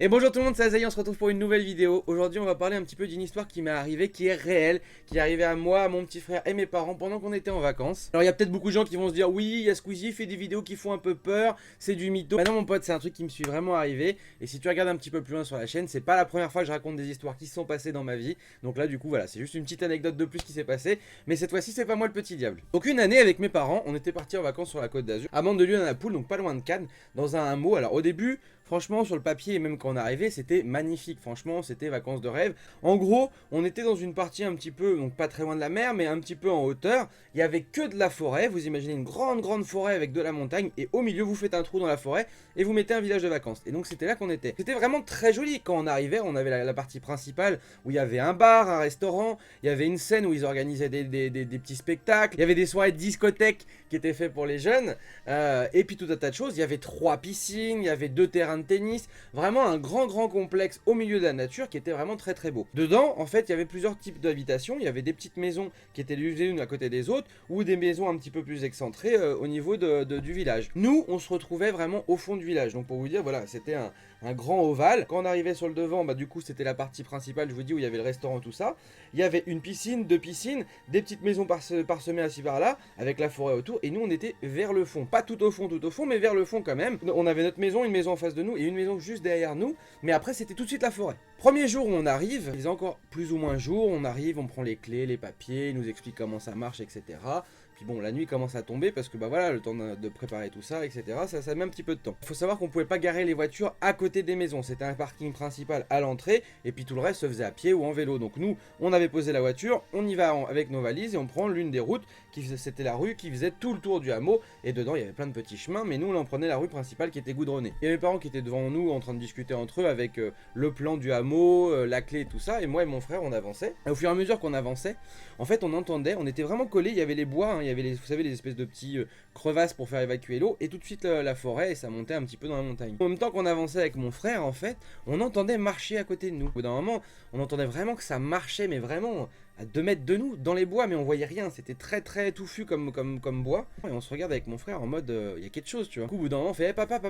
Et bonjour tout le monde, c'est Azaï, on se retrouve pour une nouvelle vidéo. Aujourd'hui on va parler un petit peu d'une histoire qui m'est arrivée, qui est réelle, qui est arrivée à moi, à mon petit frère et mes parents pendant qu'on était en vacances. Alors il y a peut-être beaucoup de gens qui vont se dire oui, il y a Squeezie, fait des vidéos qui font un peu peur, c'est du mytho. Bah non mon pote, c'est un truc qui me suis vraiment arrivé. Et si tu regardes un petit peu plus loin sur la chaîne, c'est pas la première fois que je raconte des histoires qui se sont passées dans ma vie. Donc là du coup voilà, c'est juste une petite anecdote de plus qui s'est passée. Mais cette fois-ci c'est pas moi le petit diable. Donc une année avec mes parents, on était partis en vacances sur la côte d'Azur, à Mandelieu-dans-la-Poule, donc pas loin de Cannes, dans un hameau. Alors au début, franchement, sur le papier et même quand on est arrivé, c'était magnifique. Franchement, c'était vacances de rêve. En gros, on était dans une partie un petit peu, donc pas très loin de la mer, mais un petit peu en hauteur. Il y avait que de la forêt. Vous imaginez une grande forêt avec de la montagne. Et au milieu, vous faites un trou dans la forêt et vous mettez un village de vacances. Et donc, c'était là qu'on était. C'était vraiment très joli. Quand on arrivait, on avait la partie principale où il y avait un bar, un restaurant. Il y avait une scène où ils organisaient des petits spectacles. Il y avait des soirées de discothèque qui étaient faites pour les jeunes. Et puis tout un tas de choses. Il y avait 3 piscines, il y avait 2 terrains de tennis, vraiment un grand complexe au milieu de la nature qui était vraiment très beau. Dedans, en fait, il y avait plusieurs types d'habitations. Il y avait des petites maisons qui étaient les unes à côté des autres, ou des maisons un petit peu plus excentrées au niveau du village. Nous, on se retrouvait vraiment au fond du village. Donc pour vous dire, voilà, c'était un grand ovale. Quand on arrivait sur le devant, bah du coup c'était la partie principale, je vous dis, où il y avait le restaurant, tout ça. Il y avait une piscine, 2 piscines, des petites maisons parsemées à ci par là, avec la forêt autour, et nous on était vers le fond. Pas tout au fond, mais vers le fond quand même. On avait notre maison, une maison en face de nous, et une maison juste derrière nous, mais après c'était tout de suite la forêt. Premier jour où on arrive, il faisait encore plus ou moins jour, on arrive, on prend les clés, les papiers, il nous explique comment ça marche, etc. Puis bon, la nuit commence à tomber parce que bah voilà, le temps de préparer tout ça, etc. Ça met un petit peu de temps. Il faut savoir qu'on pouvait pas garer les voitures à côté des maisons. C'était un parking principal à l'entrée et puis tout le reste se faisait à pied ou en vélo. Donc nous, on avait posé la voiture, on y va avec nos valises et on prend l'une des routes c'était la rue qui faisait tout le tour du hameau. Et dedans, il y avait plein de petits chemins, mais nous, on en prenait la rue principale qui était goudronnée. Il y avait mes parents qui étaient devant nous en train de discuter entre eux avec le plan du hameau, la clé et tout ça. Et moi et mon frère, on avançait. Et au fur et à mesure qu'on avançait, en fait, on entendait, on était vraiment collés. Il y avait les bois, hein, il y avait vous savez, les espèces de petits crevasses pour faire évacuer l'eau. Et tout de suite, la forêt, et ça montait un petit peu dans la montagne. En même temps qu'on avançait avec mon frère, en fait, on entendait marcher à côté de nous. Au bout d'un moment, on entendait vraiment que ça marchait, mais vraiment à 2 mètres de nous, dans les bois, mais on voyait rien. C'était très touffu comme bois. Et on se regarde avec mon frère en mode, il y a quelque chose, tu vois. Du coup, au bout d'un moment, on fait, hey, papa,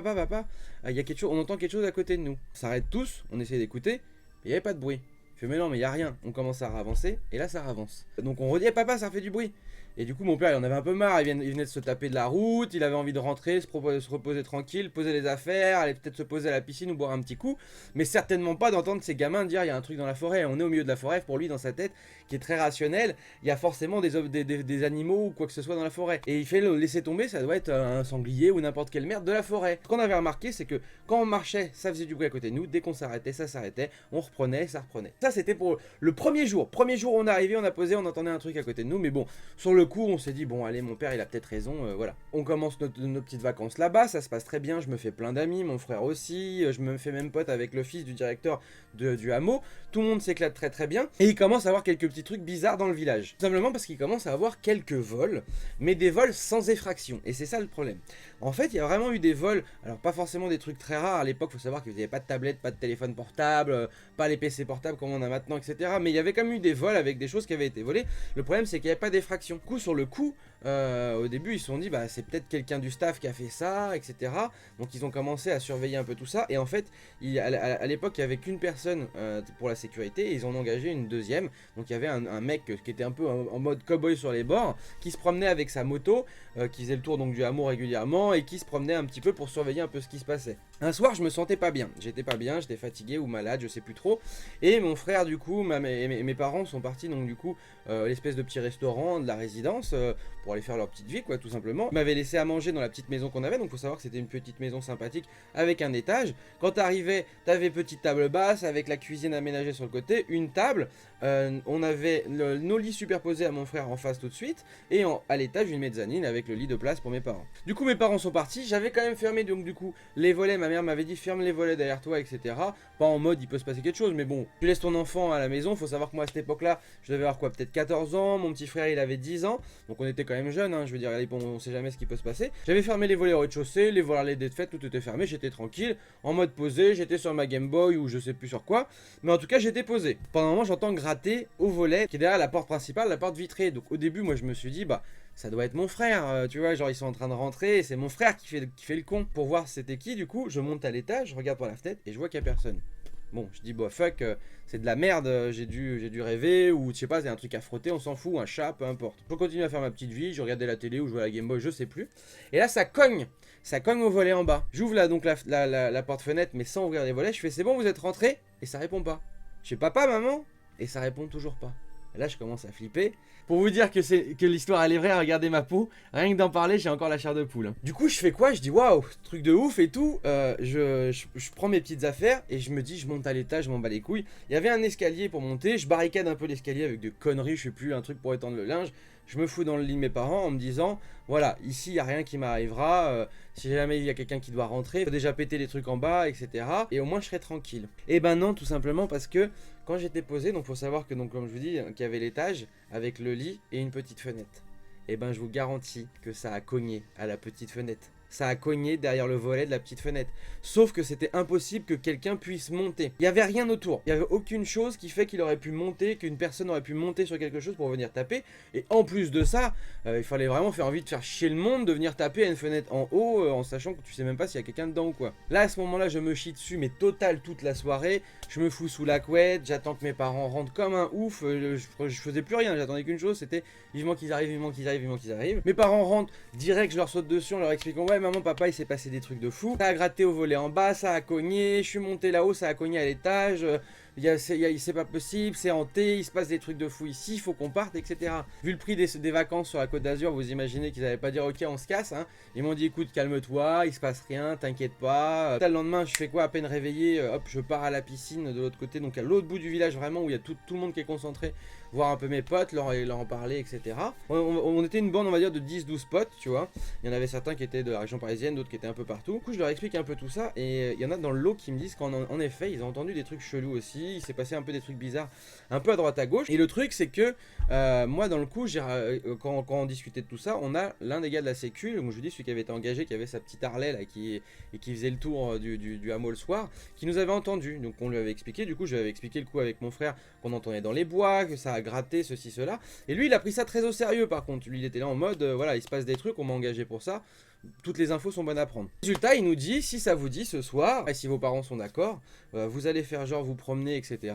il y a quelque chose, on entend quelque chose à côté de nous. On s'arrête tous, on essaie d'écouter, mais il n'y avait pas de bruit. Je fais, mais non, mais il n'y a rien. On commence à avancer, et là, ça avance. Donc on redit, hey, papa, ça fait du bruit. Et du coup, mon père, il en avait un peu marre. Il venait de se taper de la route. Il avait envie de rentrer, se reposer tranquille, poser les affaires, aller peut-être se poser à la piscine ou boire un petit coup. Mais certainement pas d'entendre ces gamins dire il y a un truc dans la forêt. On est au milieu de la forêt. Pour lui, dans sa tête, qui est très rationnel, il y a forcément des animaux ou quoi que ce soit dans la forêt. Et il fait le laisser tomber, ça doit être un sanglier ou n'importe quelle merde de la forêt. Ce qu'on avait remarqué, c'est que quand on marchait, ça faisait du bruit à côté de nous. Dès qu'on s'arrêtait, ça s'arrêtait. On reprenait, ça reprenait. Ça, c'était pour le premier jour. Premier jour où on est arrivé, on a posé, on entendait un truc à côté de nous. Mais bon, sur le coup, on s'est dit, bon, allez, mon père, il a peut-être raison, voilà. On commence nos petites vacances là-bas, ça se passe très bien, je me fais plein d'amis, mon frère aussi, je me fais même pote avec le fils du directeur du hameau, tout le monde s'éclate très bien, et il commence à avoir quelques petits trucs bizarres dans le village. Tout simplement parce qu'il commence à avoir quelques vols, mais des vols sans effraction, et c'est ça le problème. En fait, il y a vraiment eu des vols, alors pas forcément des trucs très rares, à l'époque, faut savoir qu'il n'y avait pas de tablette, pas de téléphone portable, pas les PC portables comme on a maintenant, etc. Mais il y avait quand même eu des vols avec des choses qui avaient été volées. Le problème, c'est qu'il n'y avait pas d'effraction. Du coup, sur le coup, au début ils se sont dit bah c'est peut-être quelqu'un du staff qui a fait ça, etc. Donc ils ont commencé à surveiller un peu tout ça et en fait à l'époque il n'y avait qu'une personne pour la sécurité et ils en ont engagé une deuxième. Donc il y avait un mec qui était un peu en mode cowboy sur les bords, qui se promenait avec sa moto, qui faisait le tour donc du hameau régulièrement et qui se promenait un petit peu pour surveiller un peu ce qui se passait. Un soir je me sentais pas bien, j'étais fatigué ou malade, je sais plus trop, et mon frère du coup, mes parents sont partis donc du coup l'espèce de petit restaurant de la résidence pour aller faire leur petite vie quoi tout simplement. Ils m'avaient laissé à manger dans la petite maison qu'on avait, donc faut savoir que c'était une petite maison sympathique avec un étage. Quand t'arrivais, t'avais petite table basse avec la cuisine aménagée sur le côté, une table, on avait nos lits superposés à mon frère en face tout de suite, et à l'étage une mezzanine avec le lit de place pour mes parents. Du coup mes parents sont partis, j'avais quand même fermé donc du coup les volets, ma mère m'avait dit ferme les volets derrière toi, etc. Pas en mode il peut se passer quelque chose, mais bon, tu laisses ton enfant à la maison, faut savoir que moi à cette époque là, je devais avoir quoi, peut-être 14 ans, mon petit frère il avait 10 ans, donc on était quand même jeune, hein, je veux dire, bon, on sait jamais ce qui peut se passer. J'avais fermé les volets au rez-de-chaussée, les volets d'être faites, tout était fermé, j'étais tranquille, en mode posé, j'étais sur ma Game Boy ou je sais plus sur quoi, mais en tout cas j'étais posé. Pendant un moment j'entends gratter au volet qui est derrière la porte principale, la porte vitrée. Donc au début moi je me suis dit bah ça doit être mon frère, tu vois, genre ils sont en train de rentrer, et c'est mon frère qui fait le con. Pour voir c'était qui, du coup, je monte à l'étage, je regarde par la fenêtre, et je vois qu'il n'y a personne. Bon, je dis, bah fuck, c'est de la merde, j'ai dû rêver, ou je sais pas, c'est un truc à frotter, on s'en fout, un chat, peu importe. Je continue à faire ma petite vie, je regardais la télé ou je jouais à la Game Boy, je sais plus. Et là, ça cogne au volet en bas. J'ouvre là donc la porte-fenêtre, mais sans ouvrir les volets, je fais, c'est bon, vous êtes rentrés? Et ça répond pas. Je fais, papa, maman? Et ça répond toujours pas. Et là, je commence à flipper. Pour vous dire que l'histoire elle est vraie, regardez ma peau. Rien que d'en parler, j'ai encore la chair de poule. Du coup, je fais quoi? Je dis waouh, truc de ouf et tout. Je prends mes petites affaires et je me dis, je monte à l'étage, je m'en bats les couilles. Il y avait un escalier pour monter. Je barricade un peu l'escalier avec de conneries, je sais plus, un truc pour étendre le linge. Je me fous dans le lit de mes parents en me disant, voilà, ici il n'y a rien qui m'arrivera. Si jamais il y a quelqu'un qui doit rentrer, il faut déjà péter les trucs en bas, etc. Et au moins je serai tranquille. Et ben non, tout simplement parce que quand j'étais posé, donc faut savoir que, donc, comme je vous dis, qu'il y avait l'étage avec le lit et une petite fenêtre. Et ben je vous garantis que ça a cogné à la petite fenêtre. Ça a cogné derrière le volet de la petite fenêtre. Sauf que c'était impossible que quelqu'un puisse monter. Il n'y avait rien autour. Il n'y avait aucune chose qui fait qu'il aurait pu monter, qu'une personne aurait pu monter sur quelque chose pour venir taper. Et en plus de ça, il fallait vraiment faire envie de faire chier le monde, de venir taper à une fenêtre en haut, en sachant que tu sais même pas s'il y a quelqu'un dedans ou quoi. Là, à ce moment-là, je me chie dessus, mais total toute la soirée. Je me fous sous la couette, j'attends que mes parents rentrent comme un ouf. Je faisais plus rien, j'attendais qu'une chose, c'était vivement qu'ils arrivent, vivement qu'ils arrivent, vivement qu'ils arrivent. Mes parents rentrent, direct, je leur saute dessus en leur expliquant, ouais, maman, papa, il s'est passé des trucs de fou. Ça a gratté au volet en bas, ça a cogné, je suis monté là-haut, ça a cogné à l'étage. C'est pas possible, c'est hanté, il se passe des trucs de fou ici, il faut qu'on parte, etc. Vu le prix des vacances sur la Côte d'Azur, vous imaginez qu'ils n'allaient pas dire ok, on se casse. Hein. Ils m'ont dit écoute, calme-toi, il se passe rien, t'inquiète pas. Le lendemain, je fais quoi? À peine réveillé, hop, je pars à la piscine de l'autre côté, donc à l'autre bout du village, vraiment, où il y a tout le monde qui est concentré, voir un peu mes potes, leur en parler, etc. On était une bande, on va dire, de 10-12 potes, tu vois. Il y en avait certains qui étaient de la région parisienne, d'autres qui étaient un peu partout. Du coup, je leur explique un peu tout ça, et il y en a dans le lot qui me disent qu'en effet, ils ont entendu des trucs chelous aussi. Il s'est passé un peu des trucs bizarres, un peu à droite à gauche. Et le truc, c'est que moi, dans le coup, quand on discutait de tout ça, on a l'un des gars de la sécu, donc je vous dis, celui qui avait été engagé, qui avait sa petite Harley là, qui faisait le tour du hameau le soir, qui nous avait entendu. Donc on lui avait expliqué, du coup, je lui avais expliqué le coup avec mon frère, qu'on entendait dans les bois, que ça a gratté, ceci, cela. Et lui, il a pris ça très au sérieux, par contre. Lui, il était là en mode, voilà, il se passe des trucs, on m'a engagé pour ça. Toutes les infos sont bonnes à prendre. Résultat, il nous dit, si ça vous dit ce soir, et si vos parents sont d'accord, vous allez faire genre vous promener, etc.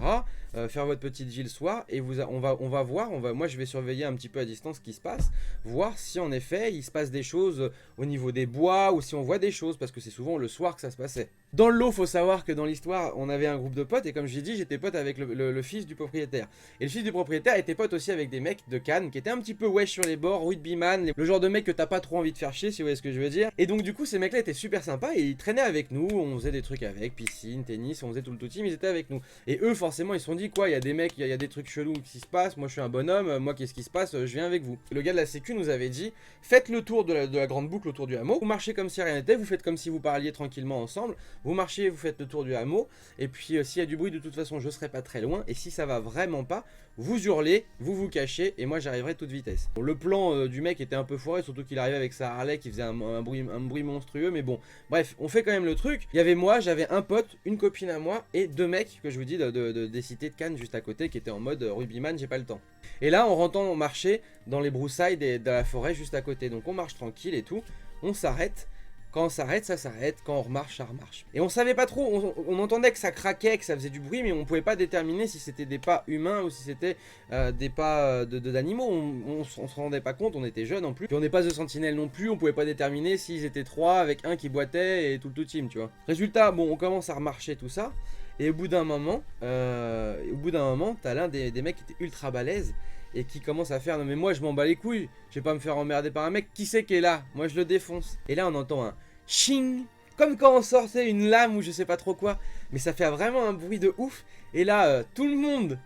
Faire votre petite vie le soir, et on va voir, moi je vais surveiller un petit peu à distance ce qui se passe, voir si en effet il se passe des choses au niveau des bois, ou si on voit des choses, parce que c'est souvent le soir que ça se passait. Dans le lot, faut savoir que dans l'histoire, on avait un groupe de potes, et comme je l'ai dit, j'étais pote avec le fils du propriétaire. Et le fils du propriétaire était pote aussi avec des mecs de Cannes, qui étaient un petit peu wesh sur les bords, rugbyman, le genre de mec que t'as pas trop envie de faire chier, si vous voyez ce que je veux dire. Et donc du coup, ces mecs-là étaient super sympas, et ils traînaient avec nous, on faisait des trucs avec, piscine, tennis, on faisait tout le team, ils étaient avec nous. Et eux, forcément, ils se sont dit, quoi, il y a des mecs, il y a des trucs chelous qui se passent, moi je suis un bonhomme, moi qu'est-ce qui se passe, je viens avec vous. Le gars de la sécu nous avait dit, faites le tour de la grande boucle autour du hameau, vous marchez comme si rien n'était, vous faites comme si vous parliez tranquillement ensemble, vous marchez, vous faites le tour du hameau, et puis s'il y a du bruit, de toute façon, je serai pas très loin, et si ça va vraiment pas, vous hurlez, vous vous cachez, et moi j'arriverai toute vitesse. Bon, le plan du mec était un peu foiré, surtout qu'il arrivait avec sa Harley qui faisait un bruit monstrueux, mais bon, bref, on fait quand même le truc. Il y avait moi, j'avais un pote, une copine à moi, et deux mecs, que je vous dis, des cités de Cannes juste à côté, qui étaient en mode rugbyman, j'ai pas le temps. Et là, on marchait dans les broussailles de la forêt juste à côté, donc on marche tranquille et tout, on s'arrête. Quand on s'arrête, ça s'arrête. Quand on remarche, ça remarche. Et on savait pas trop. On entendait que ça craquait, que ça faisait du bruit, mais on pouvait pas déterminer si c'était des pas humains ou si c'était des pas d'animaux. On se rendait pas compte. On était jeunes en plus. Puis on n'est pas de sentinelle non plus. On pouvait pas déterminer s'ils étaient trois avec un qui boitait et tout le team, tu vois. Résultat, bon, on commence à remarcher tout ça. Et au bout d'un moment, t'as l'un des mecs qui était ultra balèze et qui commence à faire non mais moi je m'en bats les couilles, je vais pas me faire emmerder par un mec, qui c'est qui est là, moi je le défonce. Et là on entend un ching, comme quand on sortait une lame ou je sais pas trop quoi, mais ça fait vraiment un bruit de ouf. Et là tout le monde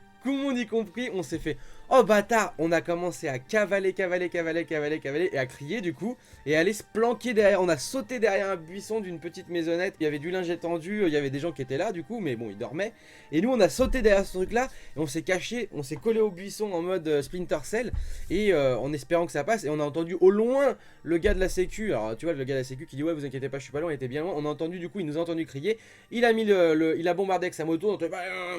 y compris, on s'est fait oh bâtard, on a commencé à cavaler et à crier du coup, et à aller se planquer derrière. On a sauté derrière un buisson d'une petite maisonnette, il y avait du linge étendu, il y avait des gens qui étaient là du coup, mais bon ils dormaient. Et nous on a sauté derrière ce truc là, et on s'est caché, on s'est collé au buisson en mode Splinter Cell, et en espérant que ça passe. Et on a entendu au loin le gars de la sécu, alors tu vois le gars de la sécu qui dit ouais vous inquiétez pas je suis pas loin, il était bien loin. On a entendu du coup, il nous a entendu crier, il a mis il a bombardé avec sa moto,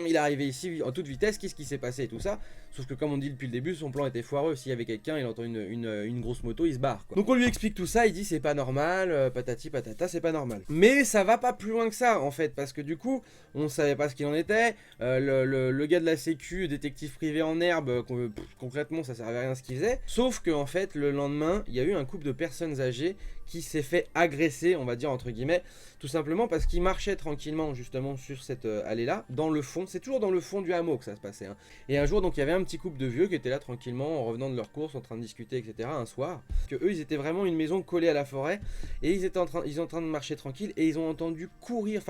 il est arrivé ici en toute vitesse, qu'est-ce qui s'est passé et tout ça. Sauf que comme on dit depuis le début, son plan était foireux. S'il y avait quelqu'un, il entend une grosse moto, il se barre, quoi. Donc on lui explique tout ça, il dit c'est pas normal, patati patata, c'est pas normal. Mais ça va pas plus loin que ça en fait, parce que du coup, on savait pas ce qu'il en était. Le gars de la sécu, détective privé en herbe, concrètement ça servait à rien ce qu'il faisait. Sauf que en fait, le lendemain, il y a eu un couple de personnes âgées qui s'est fait agresser, on va dire entre guillemets, tout simplement parce qu'il marchait tranquillement justement sur cette allée-là, dans le fond, c'est toujours dans le fond du hameau que ça se passait. Hein. Et un jour, donc il y avait un petit couple de vieux qui étaient là tranquillement en revenant de leur course, en train de discuter, etc. un soir, que eux ils étaient vraiment une maison collée à la forêt, et ils étaient en train de marcher tranquille, et ils ont entendu courir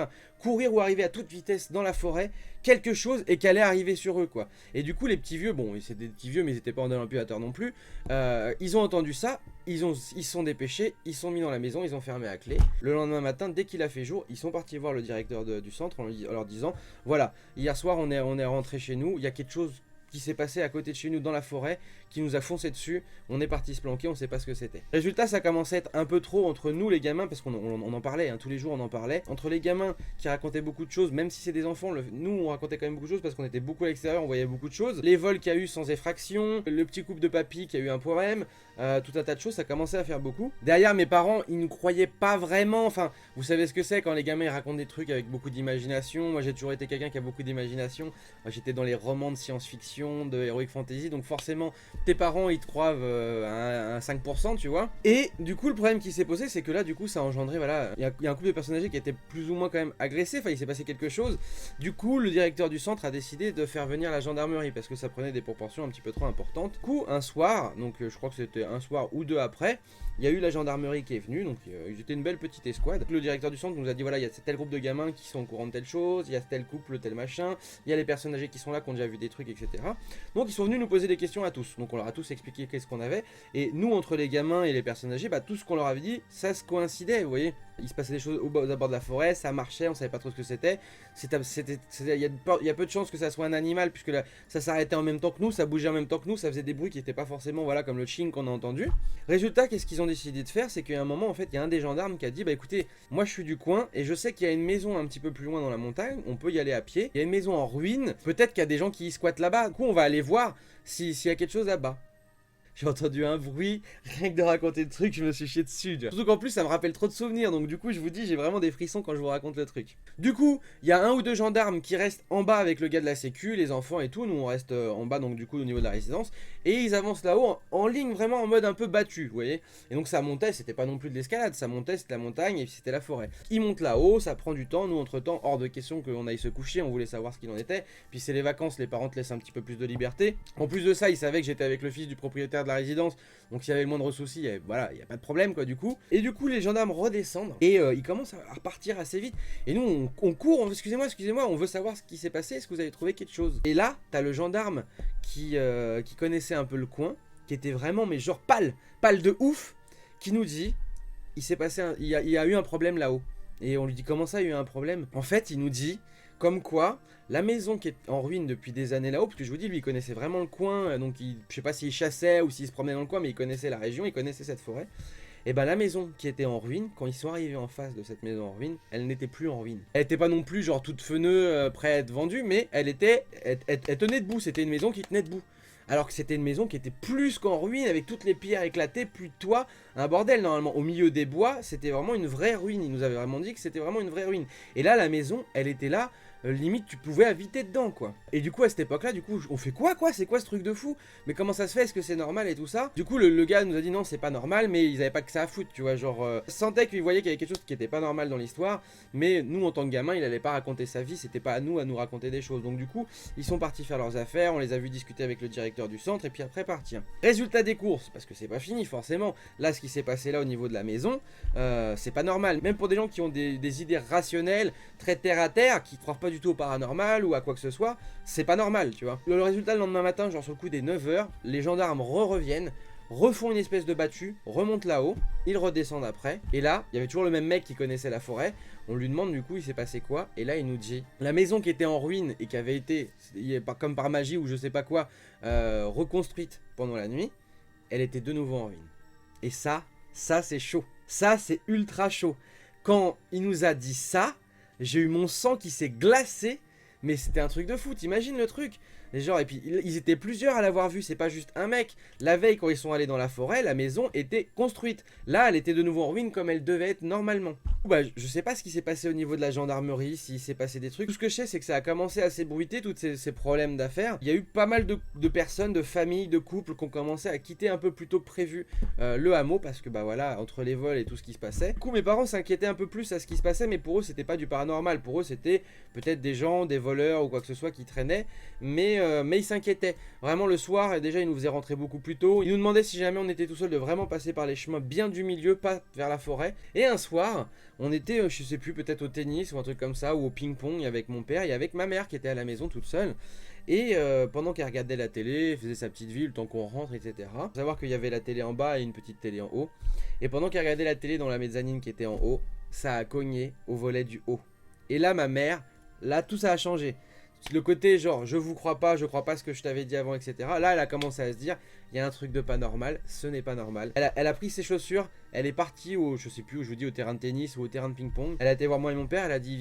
ou arriver à toute vitesse dans la forêt, quelque chose et qu'allait arriver sur eux quoi. Et du coup les petits vieux, bon c'était des petits vieux mais ils étaient pas en amputateur non plus, ils ont entendu ça, ils se sont dépêchés, ils sont mis dans la maison, ils ont fermé à clé. Le lendemain matin, dès qu'il a fait jour, ils sont partis voir le directeur du centre en leur disant voilà, hier soir on est rentré chez nous, il y a quelque chose qui s'est passé à côté de chez nous dans la forêt, qui nous a foncé dessus, on est parti se planquer, on sait pas ce que c'était. Résultat, ça commençait à être un peu trop entre nous les gamins, parce qu'on en parlait, hein, tous les jours on en parlait, entre les gamins qui racontaient beaucoup de choses, même si c'est des enfants, nous on racontait quand même beaucoup de choses parce qu'on était beaucoup à l'extérieur, on voyait beaucoup de choses, les vols qu'il y a eu sans effraction, le petit couple de papy qui a eu un problème, tout un tas de choses, ça commençait à faire beaucoup. Derrière mes parents, ils ne croyaient pas vraiment, enfin, vous savez ce que c'est quand les gamins ils racontent des trucs avec beaucoup d'imagination, moi j'ai toujours été quelqu'un qui a beaucoup d'imagination, j'étais dans les romans de science-fiction, de Heroic Fantasy, donc forcément tes parents ils te croient à 5%, tu vois. Et du coup le problème qui s'est posé, c'est que là du coup ça a engendré, voilà, il y a un couple de personnes âgées qui étaient plus ou moins quand même agressés, enfin il s'est passé quelque chose. Du coup le directeur du centre a décidé de faire venir la gendarmerie parce que ça prenait des proportions un petit peu trop importantes. Du coup un soir, donc je crois que c'était un soir ou deux après, il y a eu la gendarmerie qui est venue, donc ils étaient une belle petite escouade. Le directeur du centre nous a dit voilà, il y a tel groupe de gamins qui sont au courant de telle chose, il y a tel couple, tel machin, il y a les personnes âgées qui sont là, qui ont déjà vu des trucs, etc. Donc ils sont venus nous poser des questions à tous. Donc on leur a tous expliqué qu'est-ce qu'on avait. Et nous, entre les gamins et les personnes âgées, bah, tout ce qu'on leur avait dit, ça se coïncidait, vous voyez. Il se passait des choses aux abords de la forêt, ça marchait, on savait pas trop ce que c'était. Il y a peu de chances que ça soit un animal, puisque là, ça s'arrêtait en même temps que nous, ça bougeait en même temps que nous, ça faisait des bruits qui n'étaient pas forcément, voilà, comme le ching qu'on a entendu. Résultat, qu'est-ce qu'ils ont décidé de faire, c'est qu'à un moment, en fait, il y a un des gendarmes qui a dit, bah écoutez, moi je suis du coin, et je sais qu'il y a une maison un petit peu plus loin dans la montagne, on peut y aller à pied, il y a une maison en ruine, peut-être qu'il y a des gens qui y squattent là-bas, du coup on va aller voir s'il y a quelque chose là-bas. J'ai entendu un bruit, rien que de raconter le truc, je me suis chié dessus. Surtout qu'en plus, ça me rappelle trop de souvenirs, donc du coup, je vous dis, j'ai vraiment des frissons quand je vous raconte le truc. Du coup, il y a un ou deux gendarmes qui restent en bas avec le gars de la sécu, les enfants et tout. Nous, on reste en bas, donc du coup, au niveau de la résidence. Et ils avancent là-haut en ligne, vraiment en mode un peu battu, vous voyez. Et donc, ça montait, c'était pas non plus de l'escalade, ça montait, c'était la montagne et puis c'était la forêt. Ils montent là-haut, ça prend du temps. Nous, entre-temps, hors de question qu'on aille se coucher, on voulait savoir ce qu'il en était. Puis c'est les vacances, les parents te laissent un petit peu plus de liberté. En plus de ça, ils savaient que j'étais avec le fils du propriétaire de la résidence. Donc s'il y avait le moindre souci, voilà, il n'y a pas de problème quoi du coup. Et du coup les gendarmes redescendent et ils commencent à repartir assez vite. Et nous on court, excusez-moi, on veut savoir ce qui s'est passé, est-ce que vous avez trouvé quelque chose? Et là, t'as le gendarme qui connaissait un peu le coin, qui était vraiment mais genre pâle de ouf, qui nous dit, il s'est passé, il y a eu un problème là-haut. Et on lui dit comment ça il y a eu un problème? En fait il nous dit comme quoi la maison qui est en ruine depuis des années là-haut, parce que je vous dis, lui il connaissait vraiment le coin, donc je sais pas s'il chassait ou s'il se promenait dans le coin, mais il connaissait la région, il connaissait cette forêt. Et ben la maison qui était en ruine, quand ils sont arrivés en face de cette maison en ruine, elle n'était plus en ruine. Elle était pas non plus genre toute feneux, prête à être vendue, mais elle tenait debout, c'était une maison qui tenait debout. Alors que c'était une maison qui était plus qu'en ruine, avec toutes les pierres éclatées, plus de toit, un bordel normalement. Au milieu des bois, c'était vraiment une vraie ruine, il nous avait vraiment dit que c'était vraiment une vraie ruine. Et là la maison, elle était là, limite tu pouvais habiter dedans quoi. Et du coup à cette époque là, du coup on fait quoi c'est quoi ce truc de fou? Mais comment ça se fait? Est-ce que c'est normal et tout ça? Du coup le gars nous a dit non c'est pas normal, mais ils avaient pas que ça à foutre, tu vois, genre sentait qu'il voyait qu'il y avait quelque chose qui était pas normal dans l'histoire, mais nous en tant que gamin il allait pas raconter sa vie, c'était pas à nous raconter des choses. Donc du coup ils sont partis faire leurs affaires, on les a vus discuter avec le directeur du centre et puis après partir. Résultat des courses, parce que c'est pas fini forcément, là ce qui s'est passé là au niveau de la maison, c'est pas normal, même pour des gens qui ont des idées rationnelles, très terre à terre, qui croient pas du tout au paranormal ou à quoi que ce soit, c'est pas normal, tu vois. Le résultat, le lendemain matin, genre sur le coup des 9h, les gendarmes reviennent, refont une espèce de battue, remontent là-haut, ils redescendent après, et là, il y avait toujours le même mec qui connaissait la forêt, on lui demande du coup il s'est passé quoi, et là il nous dit, la maison qui était en ruine et qui avait été, comme par magie ou je sais pas quoi, reconstruite pendant la nuit, elle était de nouveau en ruine. Et ça c'est chaud, ça c'est ultra chaud. Quand il nous a dit ça, j'ai eu mon sang qui s'est glacé, mais c'était un truc de fou, t'imagines le truc? Et genre, et puis ils étaient plusieurs à l'avoir vu, c'est pas juste un mec. La veille quand ils sont allés dans la forêt, la maison était construite. Là elle était de nouveau en ruine comme elle devait être normalement. Bah je sais pas ce qui s'est passé au niveau de la gendarmerie, s'il s'est passé des trucs. Tout ce que je sais c'est que ça a commencé à s'ébruiter, tous ces problèmes d'affaires. Il y a eu pas mal de personnes, de familles, de couples qui ont commencé à quitter un peu plus tôt que prévu le hameau, parce que bah voilà, entre les vols et tout ce qui se passait. Du coup mes parents s'inquiétaient un peu plus à ce qui se passait, mais pour eux c'était pas du paranormal, pour eux c'était peut-être des gens, des voleurs ou quoi que ce soit qui traînaient, mais ils s'inquiétaient. Vraiment le soir, et déjà ils nous faisaient rentrer beaucoup plus tôt. Ils nous demandaient si jamais on était tout seul de vraiment passer par les chemins bien du milieu, pas vers la forêt. Et un soir, on était, je sais plus, peut-être au tennis ou un truc comme ça, ou au ping-pong avec mon père et avec ma mère qui était à la maison toute seule. Et pendant qu'elle regardait la télé, elle faisait sa petite vie, le temps qu'on rentre, etc. Faut savoir qu'il y avait la télé en bas et une petite télé en haut. Et pendant qu'elle regardait la télé dans la mezzanine qui était en haut, ça a cogné au volet du haut. Et là, ma mère, là, tout ça a changé. Le côté genre, je vous crois pas ce que je t'avais dit avant, etc. Là, elle a commencé à se dire, il y a un truc de pas normal, ce n'est pas normal. Elle a pris ses chaussures, elle est partie au, je sais plus où je vous dis, au terrain de tennis ou au terrain de ping-pong. Elle a été voir moi et mon père, elle a dit, il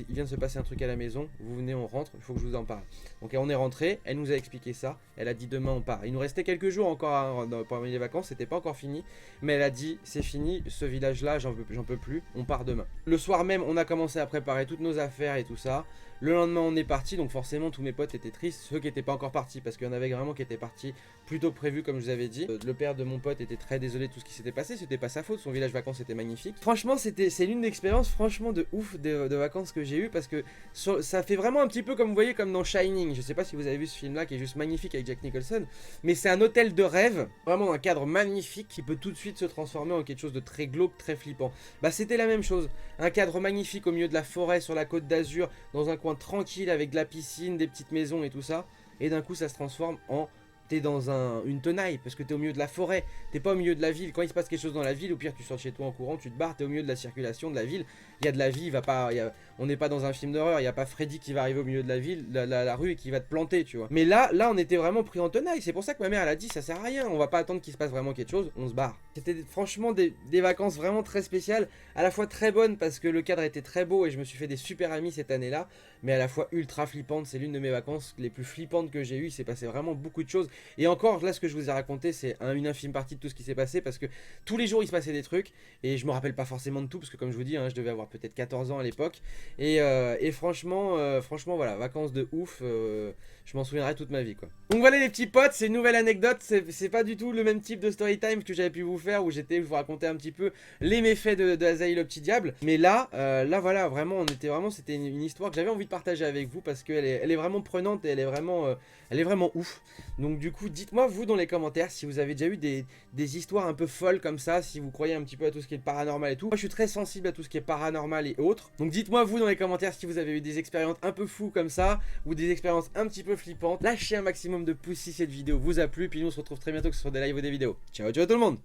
vient de se passer un truc à la maison, vous venez, on rentre, il faut que je vous en parle. Donc on est rentré, elle nous a expliqué ça, elle a dit demain on part. Il nous restait quelques jours encore pendant les vacances, c'était pas encore fini, mais elle a dit, c'est fini, ce village-là, j'en peux plus, on part demain. Le soir même, on a commencé à préparer toutes nos affaires et tout ça. Le lendemain on est parti, donc forcément tous mes potes étaient tristes, ceux qui n'étaient pas encore partis, parce qu'il y en avait vraiment qui étaient partis plus tôt que prévu comme je vous avais dit. Le père de mon pote était très désolé de tout ce qui s'était passé, c'était pas sa faute, son village vacances était magnifique. Franchement c'est l'une des expériences franchement de ouf de vacances que j'ai eu, parce que ça fait vraiment un petit peu comme vous voyez comme dans Shining. Je sais pas si vous avez vu ce film là qui est juste magnifique avec Jack Nicholson, mais c'est un hôtel de rêve, vraiment un cadre magnifique qui peut tout de suite se transformer en quelque chose de très glauque, très flippant. Bah c'était la même chose, un cadre magnifique au milieu de la forêt sur la côte d'Azur, dans un coin tranquille avec de la piscine, des petites maisons et tout ça, et d'un coup ça se transforme en t'es dans une tenaille parce que t'es au milieu de la forêt, t'es pas au milieu de la ville. Quand il se passe quelque chose dans la ville, au pire tu sors de chez toi en courant, tu te barres, t'es au milieu de la circulation de la ville, il y a de la vie, on n'est pas dans un film d'horreur, il n'y a pas Freddy qui va arriver au milieu de la ville, la rue et qui va te planter, tu vois. Mais là on était vraiment pris en tenaille, c'est pour ça que ma mère elle a dit ça sert à rien, on va pas attendre qu'il se passe vraiment quelque chose, on se barre. C'était franchement des vacances vraiment très spéciales, à la fois très bonnes parce que le cadre était très beau et je me suis fait des super amis cette année là, mais à la fois ultra flippante. C'est l'une de mes vacances les plus flippantes que j'ai eues, il s'est passé vraiment beaucoup de choses. Et encore, là, ce que je vous ai raconté, c'est une infime partie de tout ce qui s'est passé, parce que tous les jours, il se passait des trucs, et je me rappelle pas forcément de tout, parce que comme je vous dis, hein, je devais avoir peut-être 14 ans à l'époque, et franchement, voilà, vacances de ouf, je m'en souviendrai toute ma vie, quoi. Donc voilà les petits potes, c'est une nouvelle anecdote, c'est pas du tout le même type de story time que j'avais pu vous faire, où je vous racontais un petit peu les méfaits de Azaï le petit diable, mais là voilà, vraiment, c'était une histoire que j'avais envie de partager avec vous, parce qu'elle est vraiment prenante, et elle est vraiment ouf. Donc du coup, dites-moi vous dans les commentaires si vous avez déjà eu des histoires un peu folles comme ça, si vous croyez un petit peu à tout ce qui est paranormal et tout. Moi je suis très sensible à tout ce qui est paranormal et autres. Donc dites-moi vous dans les commentaires si vous avez eu des expériences un peu fous comme ça, ou des expériences un petit peu flippantes. Lâchez un maximum de pouces si cette vidéo vous a plu, puis nous on se retrouve très bientôt que ce soit des lives ou des vidéos. Ciao ciao tout le monde.